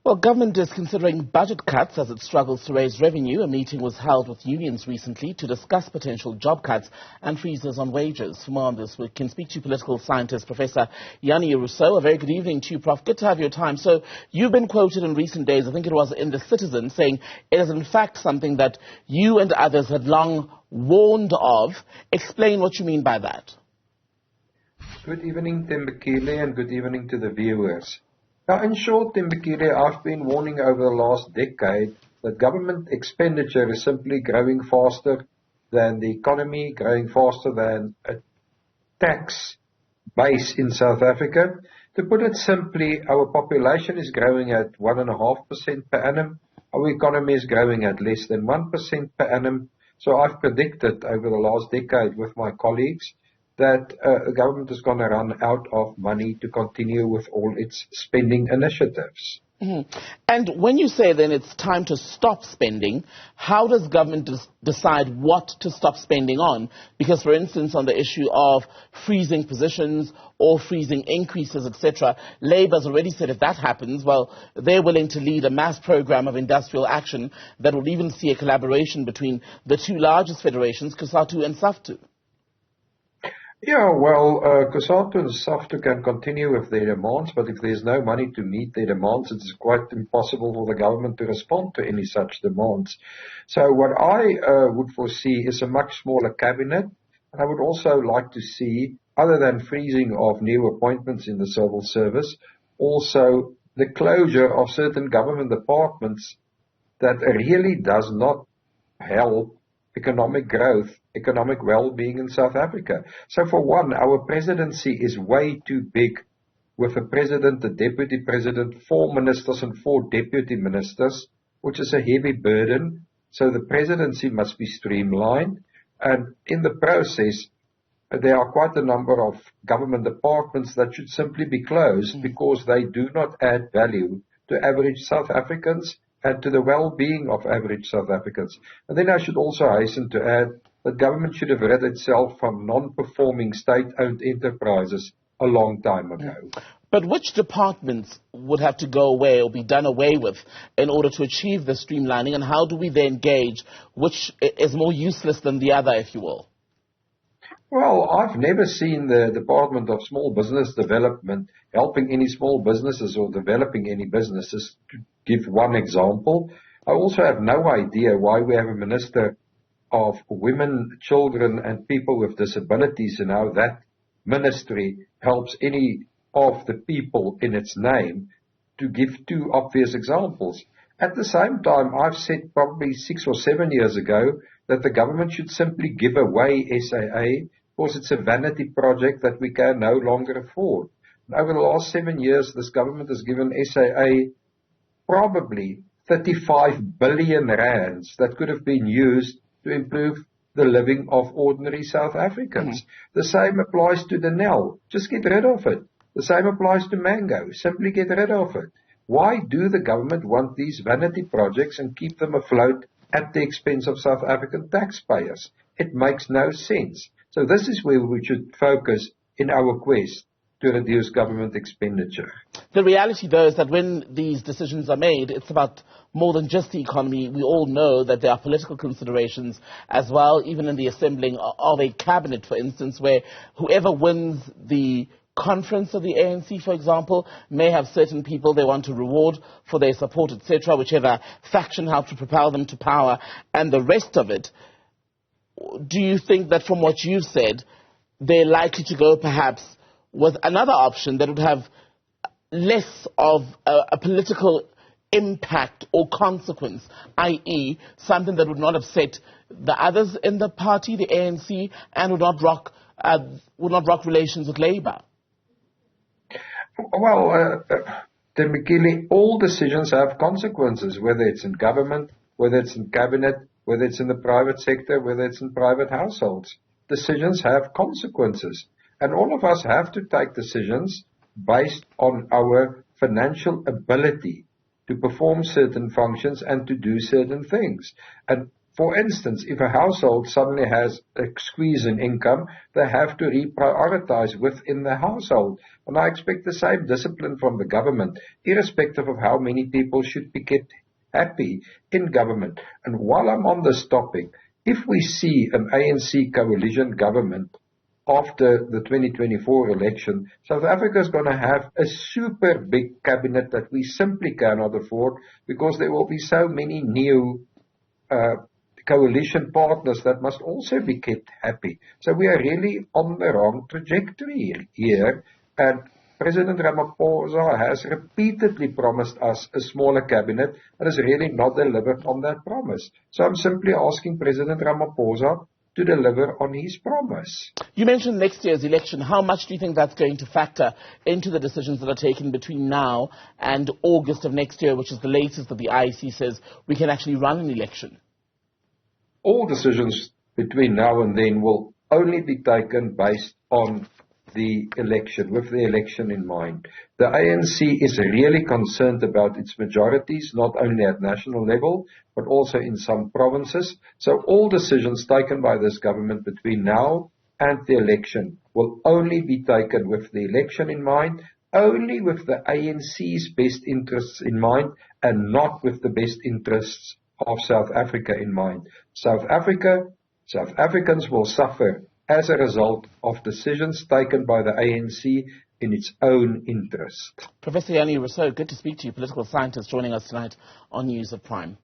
Well, government is considering budget cuts as it struggles to raise revenue. A meeting was held with unions recently to discuss potential job cuts and freezes on wages. For more on this, we can speak to political scientist Professor Jannie Rossouw. A very good evening to you, Prof. Good to have your time. So you've been quoted in recent days, I think it was in The Citizen, saying it is in fact something that you and others had long warned of. Explain what you mean by that. Good evening, Tembekile, and good evening to the viewers. Now, in short, Tembekile, I've been warning over the last decade that government expenditure is simply growing faster than the economy, growing faster than a tax base in South Africa. To put it simply, our population is growing at 1.5% per annum. Our economy is growing at less than 1% per annum. So I've predicted over the last decade with my colleagues that the government is going to run out of money to continue with all its spending initiatives. Mm-hmm. And when you say then it's time to stop spending, how does government decide what to stop spending on? Because, for instance, on the issue of freezing positions or freezing increases, etc., Labour has already said if that happens, well, they're willing to lead a mass program of industrial action that will even see a collaboration between the two largest federations, COSATU and SAFTU. Yeah, well, COSATU and SAFTU can continue with their demands, but if there's no money to meet their demands, it's quite impossible for the government to respond to any such demands. So what I would foresee is a much smaller cabinet, and I would also like to see, other than freezing of new appointments in the civil service, also the closure of certain government departments that really does not help economic growth, economic well-being in South Africa. So for one, our presidency is way too big with a president, a deputy president, 4 ministers and 4 deputy ministers, which is a heavy burden. So the presidency must be streamlined. And in the process, there are quite a number of government departments that should simply be closed because they do not add value to average South Africans and to the well-being of average South Africans. And then I should also hasten to add that government should have rid itself from non-performing state-owned enterprises a long time ago. But which departments would have to go away or be done away with in order to achieve the streamlining, and how do we then gauge which is more useless than the other, if you will? Well, I've never seen the Department of Small Business Development helping any small businesses or developing any businesses, to give one example. I also have no idea why we have a Minister of Women, Children and People with Disabilities and how that ministry helps any of the people in its name, to give 2 obvious examples. At the same time, I've said probably 6 or 7 years ago that the government should simply give away SAA because it's a vanity project that we can no longer afford. And over the last 7 years, this government has given SAA probably 35 billion rands that could have been used to improve the living of ordinary South Africans. The same applies to the Nel. Just get rid of it. The same applies to Mango. Simply get rid of it. Why do the government want these vanity projects and keep them afloat at the expense of South African taxpayers? It makes no sense. So this is where we should focus in our quest to reduce government expenditure. The reality, though, is that when these decisions are made, it's about more than just the economy. We all know that there are political considerations as well, even in the assembling of a cabinet, for instance, where whoever wins the conference of the ANC, for example, may have certain people they want to reward for their support, etc., whichever faction helped to propel them to power, and the rest of it. Do you think that from what you've said, they're likely to go perhaps with another option that would have less of a political impact or consequence, i.e. something that would not upset the others in the party, the ANC, and would not rock relations with Labour? Well, Tembekile, all decisions have consequences, whether it's in government, whether it's in cabinet, whether it's in the private sector, whether it's in private households. Decisions have consequences. And all of us have to take decisions based on our financial ability to perform certain functions and to do certain things. And For instance, if a household suddenly has a squeeze in income, they have to reprioritize within the household. And I expect the same discipline from the government, irrespective of how many people should be kept happy in government. And while I'm on this topic, if we see an ANC coalition government after the 2024 election, South Africa is going to have a super big cabinet that we simply cannot afford, because there will be so many new coalition partners that must also be kept happy. So we are really on the wrong trajectory here, and President Ramaphosa has repeatedly promised us a smaller cabinet and has really not delivered on that promise. So I'm simply asking President Ramaphosa to deliver on his promise. You mentioned next year's election. How much do you think that's going to factor into the decisions that are taken between now and August of next year, which is the latest that the IEC says we can actually run an election? All decisions between now and then will only be taken based on the election, with the election in mind. The ANC is really concerned about its majorities, not only at national level, but also in some provinces. So all decisions taken by this government between now and the election will only be taken with the election in mind, only with the ANC's best interests in mind, and not with the best interests of South Africa in mind. South Africans will suffer as a result of decisions taken by the ANC in its own interest. Professor Jannie Rossouw, good to speak to you, political scientist, joining us tonight on News of Prime.